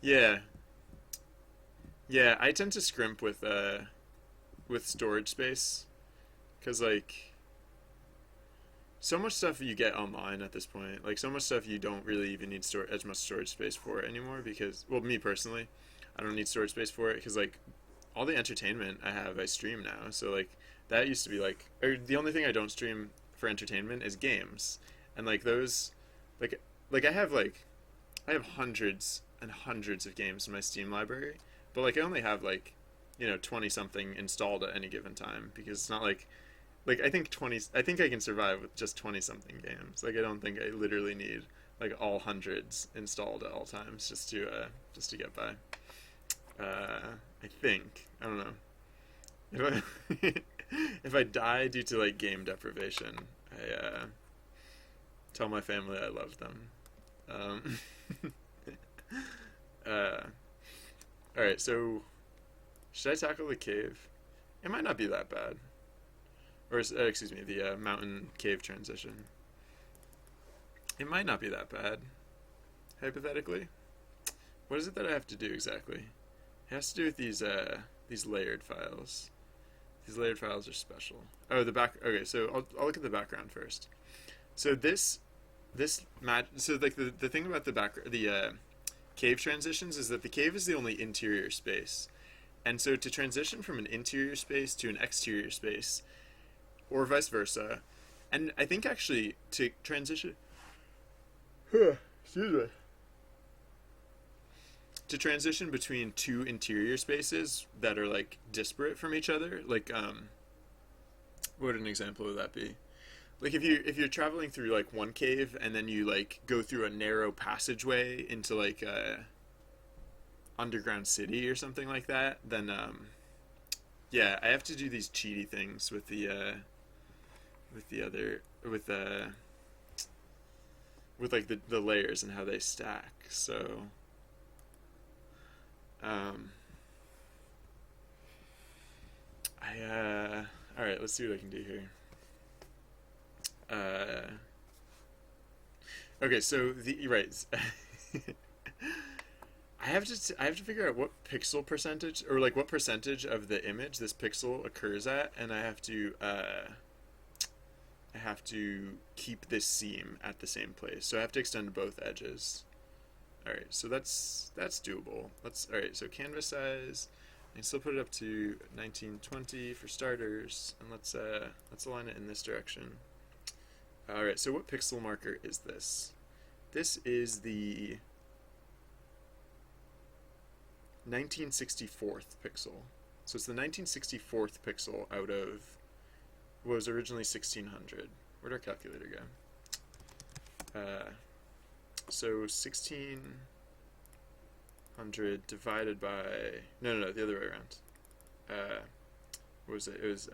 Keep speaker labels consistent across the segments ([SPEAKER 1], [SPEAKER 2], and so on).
[SPEAKER 1] Yeah, yeah. I tend to scrimp with storage space because like so much stuff you get online at this point. Like so much stuff you don't really even need as much storage space for it anymore because well, me personally, I don't need storage space for it because like all the entertainment I have, I stream now. So like that used to be like, or the only thing I don't stream for entertainment is games, and like those, like I have hundreds and hundreds of games in my Steam library, but like I only have like 20 something installed at any given time because it's not like I think I can survive with just 20 something games. Like I don't think I literally need like all hundreds installed at all times just to get by. I think I don't know if I if I die due to like game deprivation, I tell my family I love them. Um, uh, all right, so should I tackle the cave? It might not be that bad, or excuse me, the mountain cave transition. It might not be that bad, hypothetically. What is it that I have to do exactly? It has to do with these layered files. These layered files are special. Oh, the back. Okay, so I'll look at the background first. So so like the thing about the cave transitions is that the cave is the only interior space, and so to transition from an interior space to an exterior space, or vice versa, and I think actually to transition. Excuse me. To transition between two interior spaces that are like disparate from each other, like what would an example of that be? Like if you're traveling through like one cave and then you like go through a narrow passageway into like a underground city or something like that, then yeah, I have to do these cheaty things with the other with like the layers and how they stack. So um I all right, let's see what I can do here. Uh okay, so the right I have to figure out what pixel percentage or like what percentage of the image this pixel occurs at, and I have to keep this seam at the same place. So I have to extend both edges. All right, so that's doable. All right. So canvas size, I can still put it up to 1920 for starters, and let's align it in this direction. All right. So what pixel marker is this? This is the 1964th pixel. So it's the 1964th pixel out of what was originally 1600. Where'd our calculator go? So 1600 divided by no the other way around. What was it? It was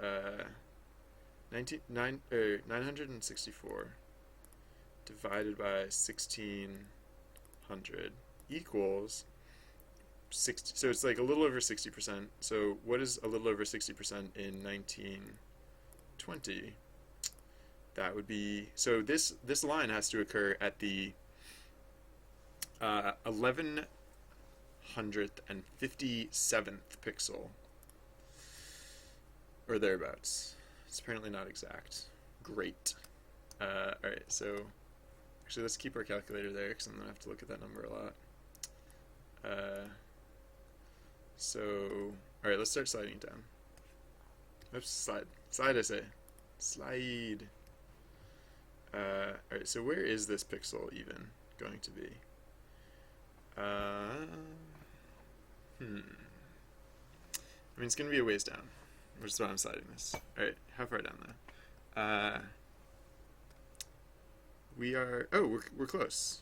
[SPEAKER 1] 964 divided by 1600 equals 60. So it's like a little over 60%. So what is a little over 60% in 1920? That would be, so this line has to occur at the 1157th pixel or thereabouts. It's apparently not exact. Great. All right, so actually let's keep our calculator there because I'm gonna have to look at that number a lot. So all right, let's start sliding it down. Oops, slide I say, slide. All right, so where is this pixel even going to be? I mean, it's gonna be a ways down, which is why I'm sliding this. All right, how far down though? We are. Oh, we're close,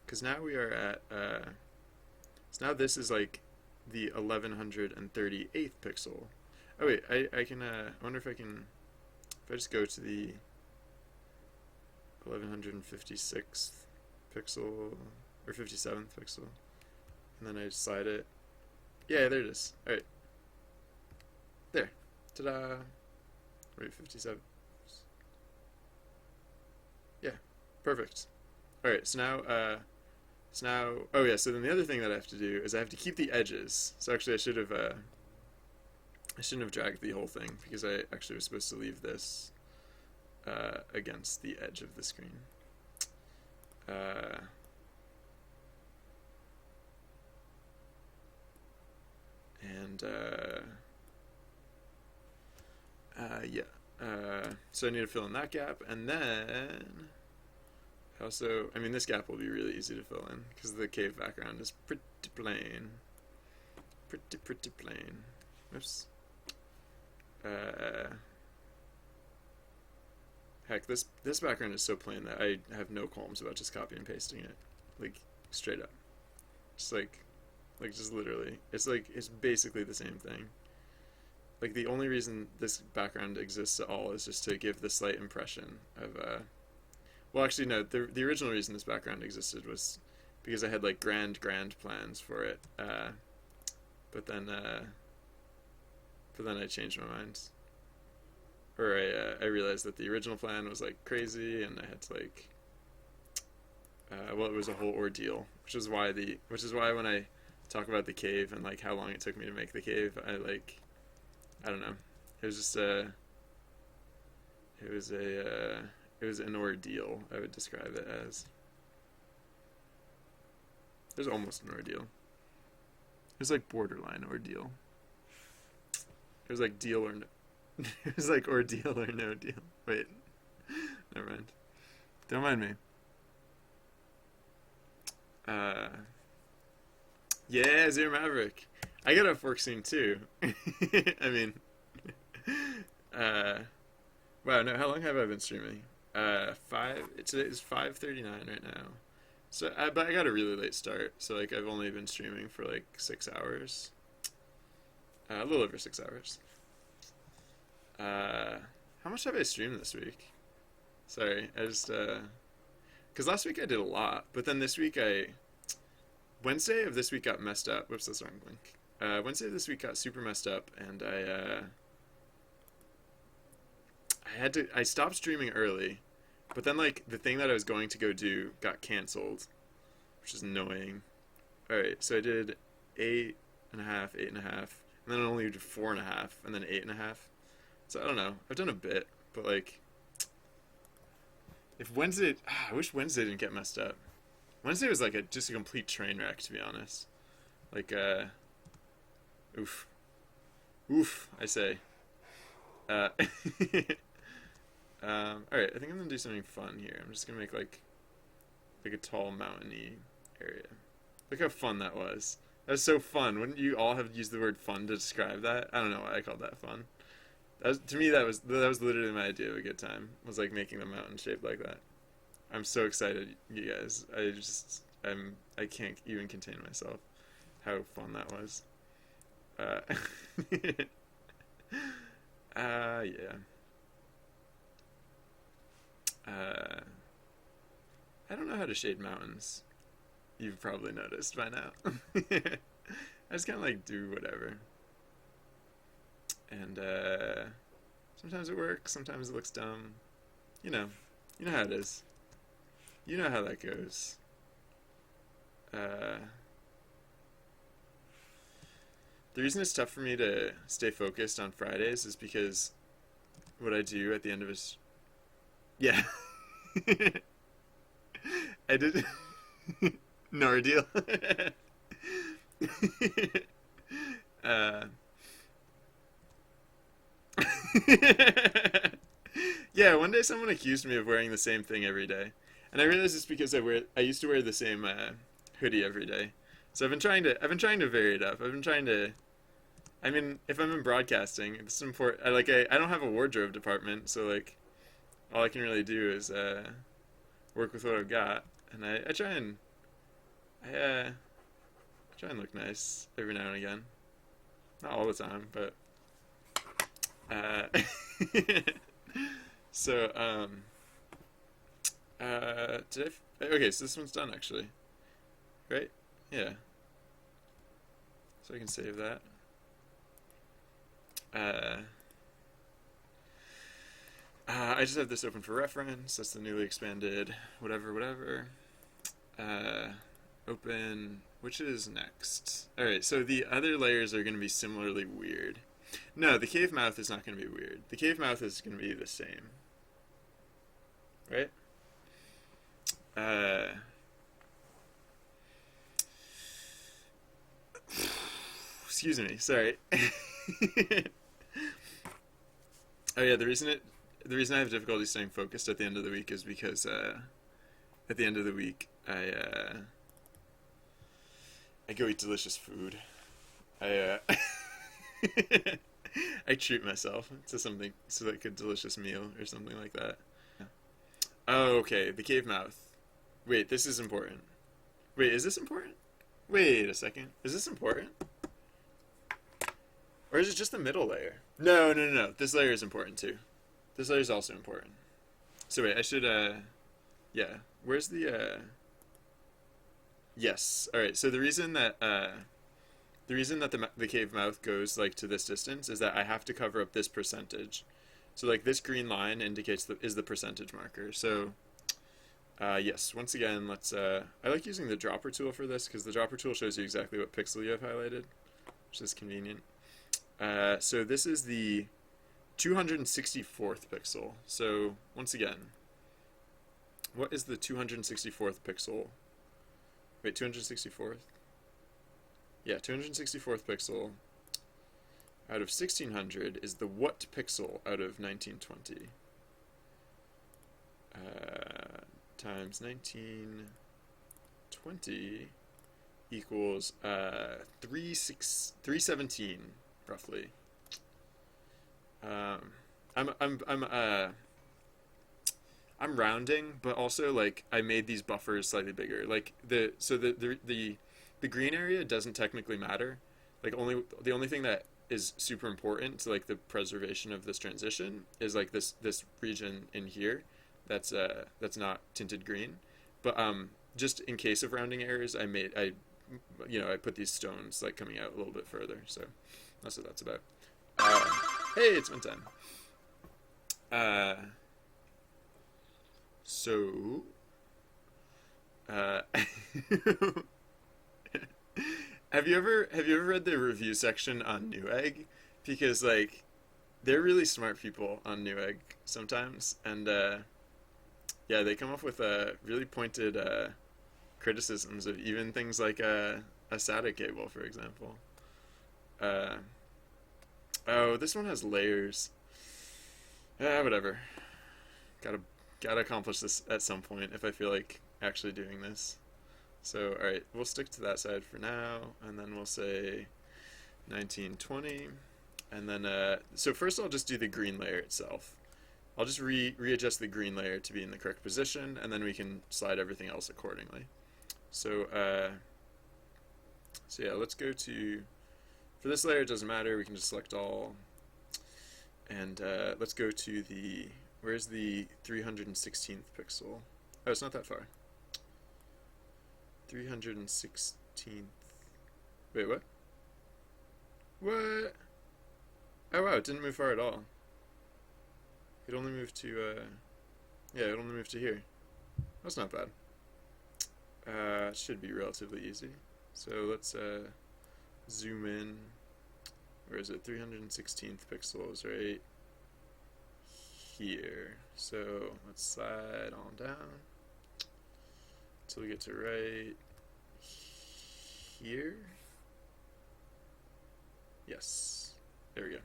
[SPEAKER 1] because now we are at. So now this is like the 1138th pixel. Oh wait, I can. I wonder if I can. If I just go to the 1156th pixel or 57th pixel, and then I just slide it. Yeah, there it is. All right, there. Ta-da! Wait, 57. Yeah, perfect. All right, oh yeah, so then the other thing that I have to do is I have to keep the edges. So actually I shouldn't have dragged the whole thing because I actually was supposed to leave this against the edge of the screen. Uh, and yeah, so I need to fill in that gap, and then also, I mean, this gap will be really easy to fill in because the cave background is pretty plain, pretty plain. Oops. Heck, this background is so plain that I have no qualms about just copy and pasting it, like straight up, just like just literally. It's basically the same thing. Like the only reason this background exists at all is just to give the slight impression of well, actually no, the original reason this background existed was because I had like grand plans for it, but then I changed my mind, or I realized that the original plan was like crazy, and I had to like well, it was a whole ordeal, which is why when I talk about the cave and like how long it took me to make the cave, I don't know. It was just it was an ordeal, I would describe it as. It was almost an ordeal. It was like borderline ordeal. It was like deal or no. It was like ordeal or no deal. Wait, never mind. Don't mind me. Yeah, Zero Maverick. I got a fork scene too. I mean, uh, wow. No, how long have I been streaming? It's 5:39 right now. So, but I got a really late start. So like, I've only been streaming for like 6 hours. A little over 6 hours. How much have I streamed this week? Sorry, I just because last week I did a lot, but then this week Wednesday of this week got messed up. Whoops, that's the wrong link. Wednesday of this week got super messed up, and I stopped streaming early, but then like the thing that I was going to go do got canceled, which is annoying. All right, so I did 8.5, 8.5, and then I only did 4.5, and then 8.5. So I don't know. I've done a bit, but like, if Wednesday, I wish Wednesday didn't get messed up. Wednesday was like just a complete train wreck, to be honest. Like, oof, I say. All right, I think I'm gonna do something fun here. I'm just gonna make like a tall mountainy area. Look how fun that was. That was so fun. Wouldn't you all have used the word fun to describe that? I don't know why I called that fun. To me, that was literally my idea of a good time. Was like making the mountain shaped like that. I'm so excited, you guys. I can't even contain myself. How fun that was. Yeah. I don't know how to shade mountains. You've probably noticed by now. I just kind of like do whatever. And sometimes it works, sometimes it looks dumb. You know how it is. You know how that goes. The reason it's tough for me to stay focused on Fridays is because what I do at the end of his... Yeah. I did... No ordeal. Yeah, one day someone accused me of wearing the same thing every day, and I realized it's because I used to wear the same hoodie every day. So I've been trying to vary it up. I've been trying to. I mean, if I'm in broadcasting, it's important. I don't have a wardrobe department, so like, all I can really do is work with what I've got, and I try and look nice every now and again. Not all the time, but so okay, so this one's done actually, right? Yeah, so I can save that. I just have this open for reference. That's the newly expanded whatever. Uh, open, which is next? Alright, so the other layers are going to be similarly weird. No, the cave mouth is not going to be weird. The cave mouth is going to be the same. Right? Uh, excuse me, sorry. Oh yeah, the reason I have difficulty staying focused at the end of the week is because at the end of the week I go eat delicious food. I I treat myself to something, to like a delicious meal or something like that. Oh, okay, the cave mouth. Wait, this is important. Wait, is this important? Wait a second. Is this important? Or is it just the middle layer? No, no, no, no. This layer is important too. This layer is also important. So wait, I should, yeah. Where's the, yes. Alright, so the reason that the cave mouth goes, like, to this distance is that I have to cover up this percentage. So, like, this green line indicates is the percentage marker. So, yes, once again, let's, I like using the dropper tool for this, because the dropper tool shows you exactly what pixel you have highlighted, which is convenient. So this is the 264th pixel. So, once again, what is the 264th pixel? Wait, 264th? Yeah, 264th pixel out of 1600 is the what pixel out of 1920? Times 1920 equals 317 roughly. I'm rounding, but also, like, I made these buffers slightly bigger. Like the green area doesn't technically matter. Like, the only thing that is super important to, like, the preservation of this transition is, like, this region in here that's not tinted green. But just in case of rounding errors, I put these stones, like, coming out a little bit further. So that's what that's about. Hey, it's one time. So have you ever read the review section on Newegg? Because, like, they're really smart people on Newegg sometimes, and yeah, they come up with really pointed criticisms of even things like a SATA cable, for example. Oh, this one has layers. Whatever. Gotta accomplish this at some point if I feel like actually doing this. So, alright, we'll stick to that side for now, and then we'll say 1920, and then, so first I'll just do the green layer itself. I'll just readjust the green layer to be in the correct position, and then we can slide everything else accordingly. So, so yeah, let's go to, for this layer it doesn't matter, we can just select all, and let's go to the, where's the 316th pixel? Oh, it's not that far. 316th. Wait, what? What? Oh wow, it didn't move far at all. It only moved to, yeah, it only moved to here. That's not bad. It should be relatively easy. So let's zoom in. Where is it? 316th pixels, right here. So let's slide on down until we get to right here. Yes. There we go.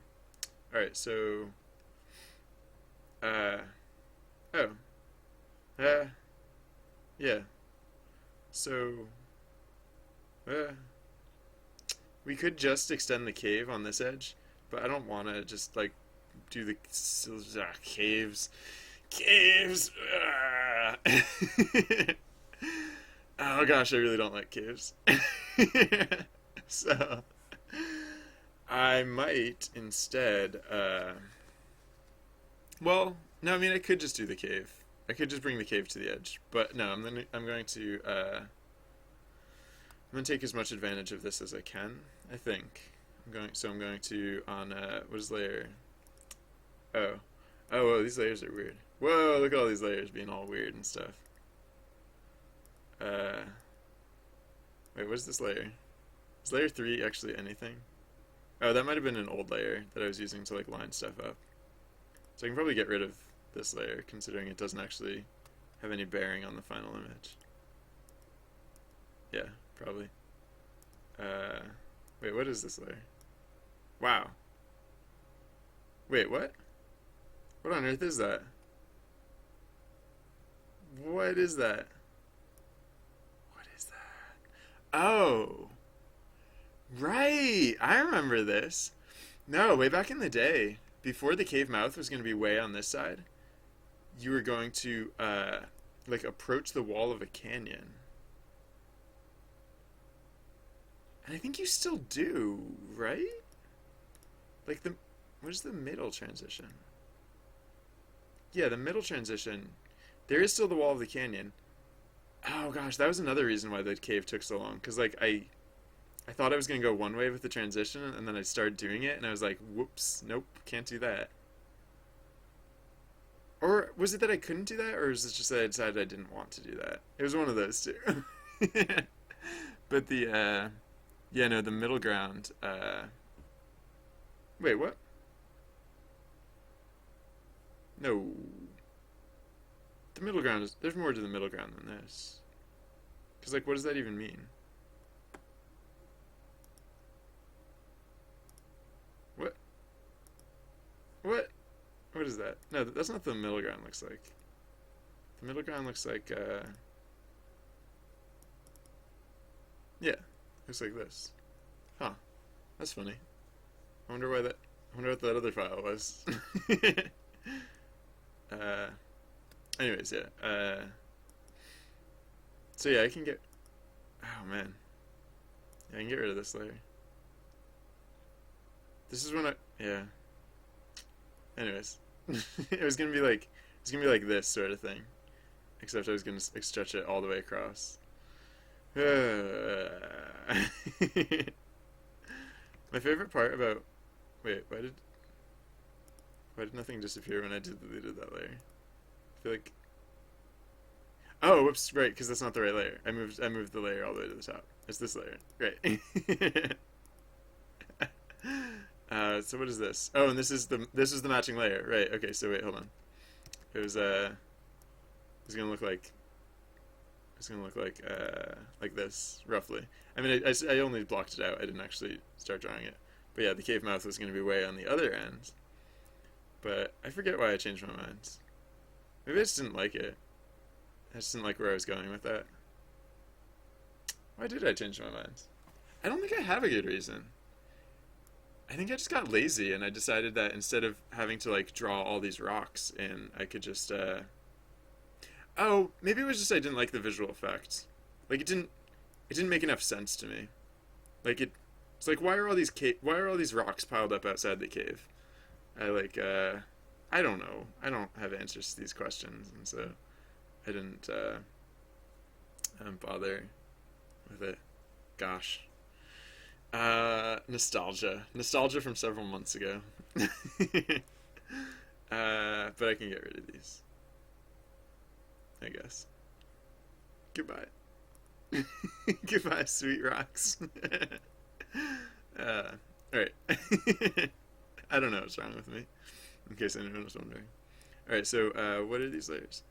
[SPEAKER 1] Alright, so yeah. So we could just extend the cave on this edge, but I don't want to just, like, do the caves. Oh gosh, I really don't like caves. So I might instead, well, no, I mean, I could just do the cave. I could just bring the cave to the edge, but no, I'm going to take as much advantage of this as I can, I think. I'm going to, on, what is layer? Oh, whoa, these layers are weird. Whoa, look at all these layers being all weird and stuff. Uh, wait, what is this layer? Is layer 3 actually anything? Oh, that might have been an old layer that I was using to like line stuff up. So I can probably get rid of this layer, considering it doesn't actually have any bearing on the final image. Yeah, probably. Wait, what is this layer? Wow. Wait, what? What on earth is that? What is that? What is that? Oh, right. I remember this. No, way back in the day, before the cave mouth was going to be way on this side, you were going to like approach the wall of a canyon. And I think you still do, right? Like what is the middle transition? Yeah, the middle transition. There is still the wall of the canyon. Oh gosh, that was another reason why the cave took so long. Cause like I thought I was gonna go one way with the transition, and then I started doing it, and I was like, whoops, nope, can't do that. Or was it that I couldn't do that, or was it just that I decided I didn't want to do that? It was one of those two. But yeah, no, the middle ground. Wait, what? No, the middle ground is. There's more to the middle ground than this. Cause like, what does that even mean? What? What? What is that? No, that's not the middle ground looks like. The middle ground looks like, yeah, looks like this. Huh. That's funny. I wonder why that. I wonder what that other file was. uh. Anyways, yeah. So yeah, I can get. Oh man. Yeah, I can get rid of this layer. This is when I. Yeah. Anyways, it was gonna be like this sort of thing, except I was gonna stretch it all the way across. My favorite part about wait, why did nothing disappear when I deleted that layer? I feel like oh whoops right because that's not the right layer. I moved the layer all the way to the top. It's this layer right. So what is this? Oh, and this is the matching layer, right? Okay, so wait, hold on. It was it's gonna look like like this roughly. I mean, I only blocked it out. I didn't actually start drawing it. But yeah, the cave mouth was gonna be way on the other end. But I forget why I changed my mind. Maybe I just didn't like it. I just didn't like where I was going with that. Why did I change my mind? I don't think I have a good reason. I think I just got lazy and I decided that instead of having to like draw all these rocks in, I could just oh, maybe it was just I didn't like the visual effect. Like it didn't make enough sense to me. Like it's like why are all these rocks piled up outside the cave? I don't know. I don't have answers to these questions, and so I didn't bother with it. Gosh. Nostalgia from several months ago. But I can get rid of these, I guess. Goodbye. Goodbye, sweet rocks. Alright. I don't know what's wrong with me, in case anyone was wondering. Alright, so, what are these layers?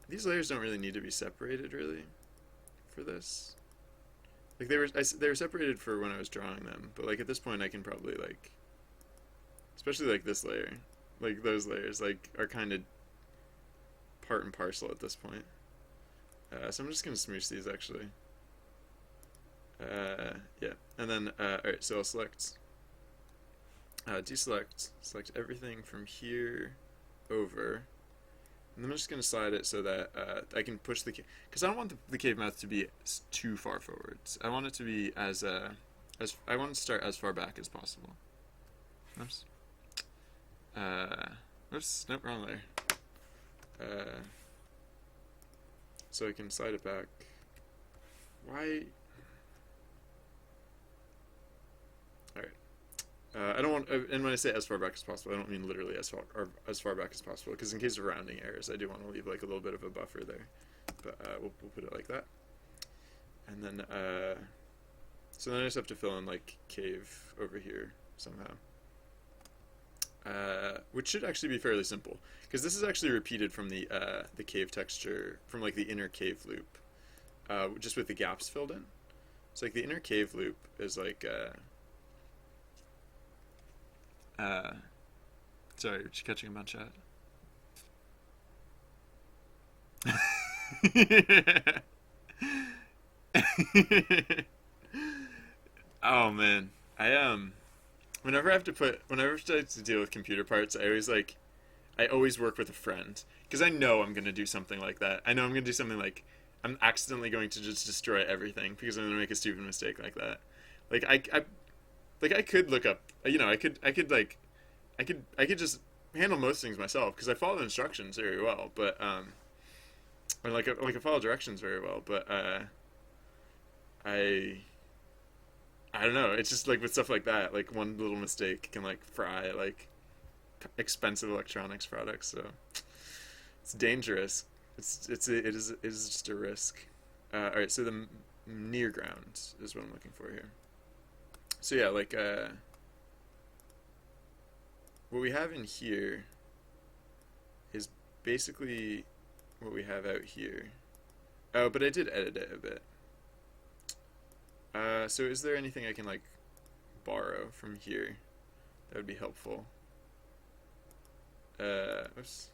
[SPEAKER 1] These layers don't really need to be separated, really, for this. Like, they were separated for when I was drawing them, but, like, at this point I can probably, like, especially, like, this layer, like, those layers, like, are kind of part and parcel at this point. So I'm just going to smoosh these, actually. Yeah, and then, alright, so I'll select, deselect, select everything from here over, and I'm just going to slide it so that I can push the cave, because I don't want the cave mouth to be too far forwards. I want it to be I want it to start as far back as possible. Oops. Oops, nope, wrong layer. So I can slide it back. Why? Alright. I don't want, and when I say as far back as possible, I don't mean literally as far back as possible, because in case of rounding errors, I do want to leave like a little bit of a buffer there. but we'll put it like that. And then so then I just have to fill in like cave over here somehow, which should actually be fairly simple because this is actually repeated from the cave texture from like the inner cave loop, just with the gaps filled in. So like the inner cave loop is like sorry, just catching him on chat. Oh man, whenever I have to deal with computer parts, I always work with a friend because I know I'm gonna do something like that. I know I'm gonna do something like I'm accidentally going to just destroy everything because I'm gonna make a stupid mistake like that. Like I could look up, I could just handle most things myself because I follow instructions very well, but or I follow directions very well, but I I don't know. It's just like with stuff like that, like one little mistake can like fry like expensive electronics products. So it's dangerous. It is just a risk. All right, so the near ground is what I'm looking for here. So yeah, like what we have in here is basically what we have out here. Oh, but I did edit it a bit. So is there anything I can like borrow from here that would be helpful? Oops.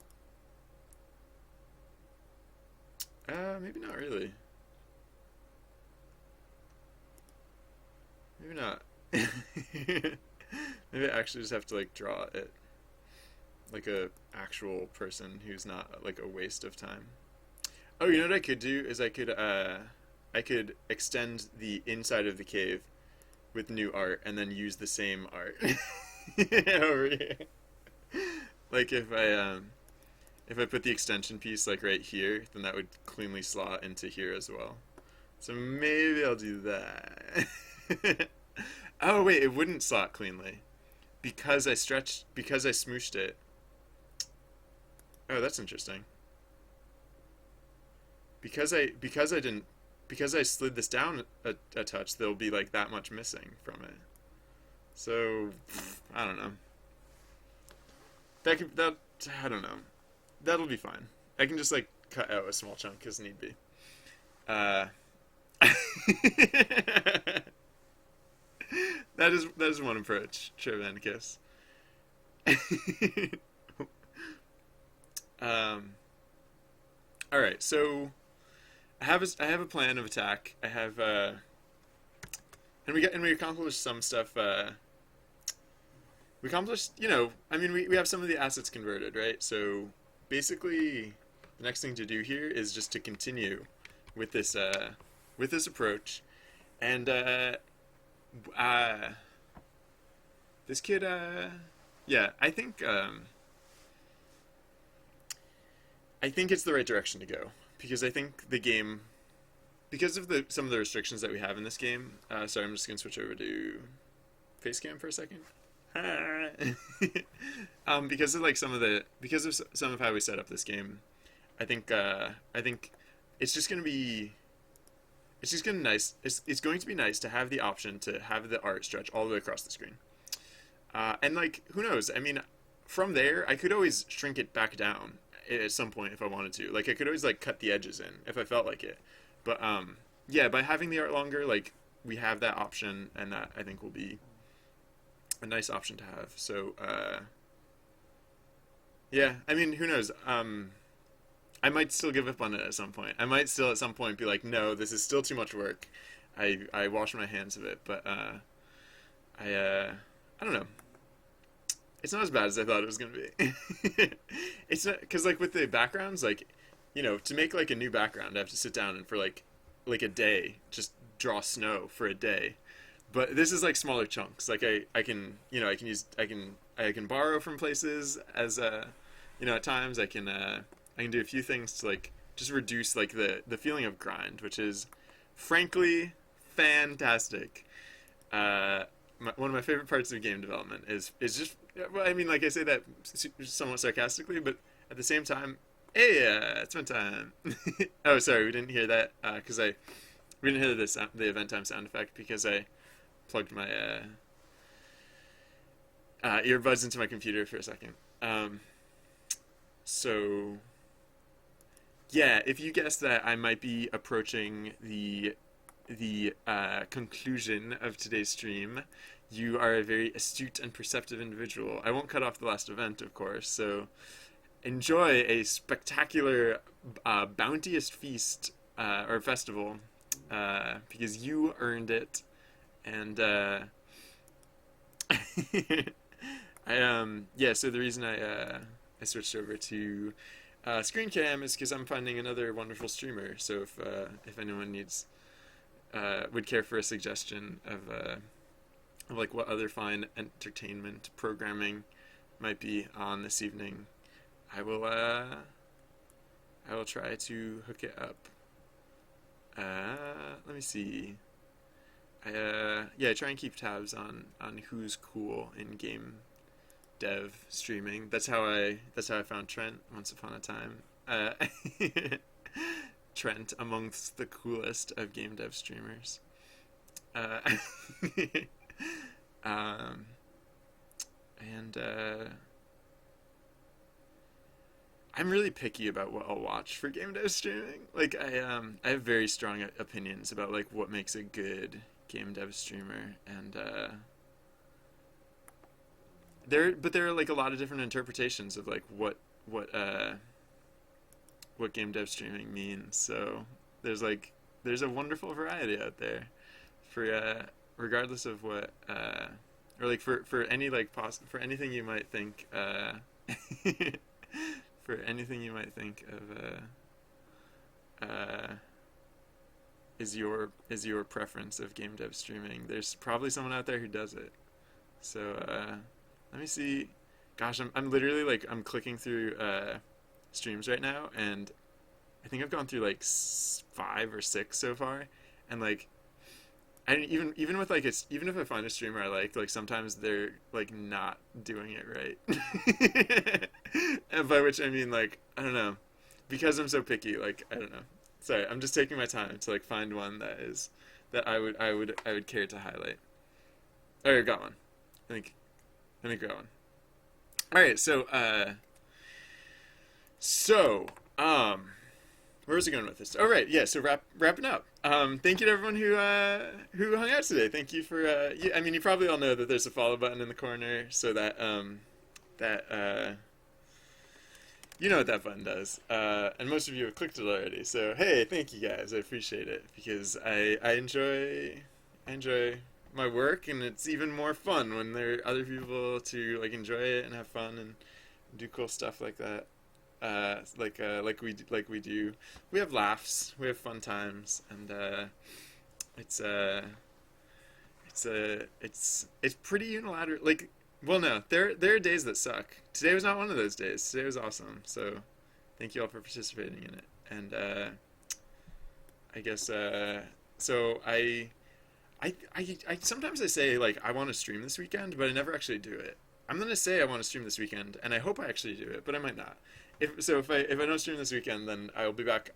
[SPEAKER 1] Maybe not really. Maybe not. Maybe I actually just have to like draw it like a actual person who's not like a waste of time. Oh, you know what I could do is I could extend the inside of the cave with new art and then use the same art over here. Like if I put the extension piece like right here, then that would cleanly slot into here as well. So maybe I'll do that. Oh wait, it wouldn't slot cleanly because I smooshed it. Oh, that's interesting. Because I slid this down a touch, there'll be like that much missing from it. So I don't know. That I don't know. That'll be fine. I can just like cut out a small chunk as need be. That is one approach, Trevanicus. All right, so I have a plan of attack. I have and we accomplished some stuff. We accomplished, I mean, we have some of the assets converted, right? So basically, the next thing to do here is just to continue with this approach, and this kid, yeah, I think it's the right direction to go because I think the game, because of some of the restrictions that we have in this game. Sorry, I'm just gonna switch over to Facecam for a second. Because of some of how we set up this game, I think it's just gonna be nice. It's going to be nice to have the option to have the art stretch all the way across the screen. And like, who knows? I mean, from there, I could always shrink it back down at some point if I wanted to. Like, I could always like cut the edges in if I felt like it. But yeah, by having the art longer, like we have that option, and that I think will be a nice option to have. So yeah, I mean, who knows? I might still give up on it at some point. I might still at some point be like, no, this is still too much work. I wash my hands of it, but I don't know. It's not as bad as I thought it was gonna be. It's not because like with the backgrounds, like to make like a new background, I have to sit down and for like a day just draw snow for a day. But this is like smaller chunks. Like I can I can borrow from places as at times I can do a few things to like just reduce like the feeling of grind, which is frankly fantastic. One of my favorite parts of game development is just, well, I mean, like I say that somewhat sarcastically, but at the same time, Hey, it's my time. Oh, sorry, we didn't hear that because we didn't hear the event time sound effect because I plugged my earbuds into my computer for a second. Um, so yeah, if you guessed that I might be approaching the conclusion of today's stream, you are a very astute and perceptive individual. I won't cut off the last event, of course. So enjoy a spectacular bounteous feast or festival because you earned it. And yeah. So the reason I switched over to screen cam is because I'm finding another wonderful streamer. So if anyone needs would care for a suggestion of like what other fine entertainment programming might be on this evening, I will try to hook it up. Let me see. Yeah, try and keep tabs on who's cool in game dev streaming. That's how I found Trent once upon a time. Trent amongst the coolest of game dev streamers. Uh, um, and I'm really picky about what I'll watch for game dev streaming. Like I have very strong opinions about like what makes a good game dev streamer, and there are like a lot of different interpretations of like what game dev streaming means. So there's a wonderful variety out there for regardless of what or like for any like for anything you might think for anything you might think of is your preference of game dev streaming. There's probably someone out there who does it. So let me see. Gosh, I'm literally like I'm clicking through streams right now, and I think I've gone through like 5 or 6 so far, and like I even with like it's even if I find a streamer I like sometimes they're like not doing it right. And by which I mean like I don't know, because I'm so picky. Like I don't know. Sorry, I'm just taking my time to like find one that I would care to highlight. Oh, I got one. I think I got one. All right, so where was I going with this? Oh right, yeah. So wrapping up. Thank you to everyone who hung out today. Thank you for. I mean, you probably all know that there's a follow button in the corner, so that you know what that button does. And most of you have clicked it already. So hey, thank you guys. I appreciate it because I enjoy my work, and it's even more fun when there are other people to like enjoy it and have fun and do cool stuff like that. Like we do. We have laughs, we have fun times, and it's it's pretty unilateral. Like, well, no, there are days that suck. Today was not one of those days. Today was awesome. So, thank you all for participating in it. And I guess so I sometimes I say like I want to stream this weekend, but I never actually do it. I'm gonna say I want to stream this weekend, and I hope I actually do it, but I might not. If I don't stream this weekend, then I'll be back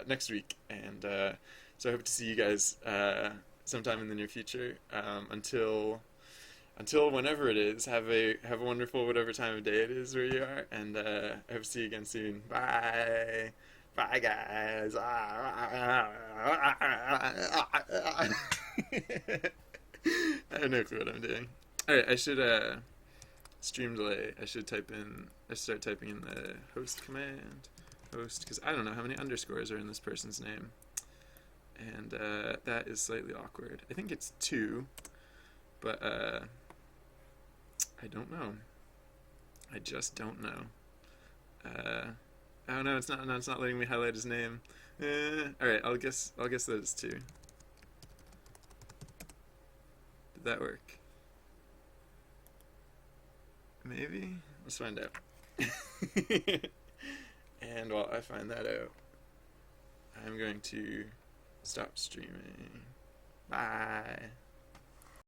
[SPEAKER 1] next week, and so I hope to see you guys sometime in the near future. Until whenever it is, have a wonderful whatever time of day it is where you are, and I hope to see you again soon. Bye. Bye, guys. I have no clue what I'm doing. All right, I should stream delay. I should start typing in the host command, host, because I don't know how many underscores are in this person's name, and that is slightly awkward. I think it's 2, but I don't know. I just don't know. Oh no, it's not. No, it's not letting me highlight his name. All right, I'll guess that it's 2. Did that work? Maybe. Let's find out. And while I find that out, I'm going to stop streaming. Bye.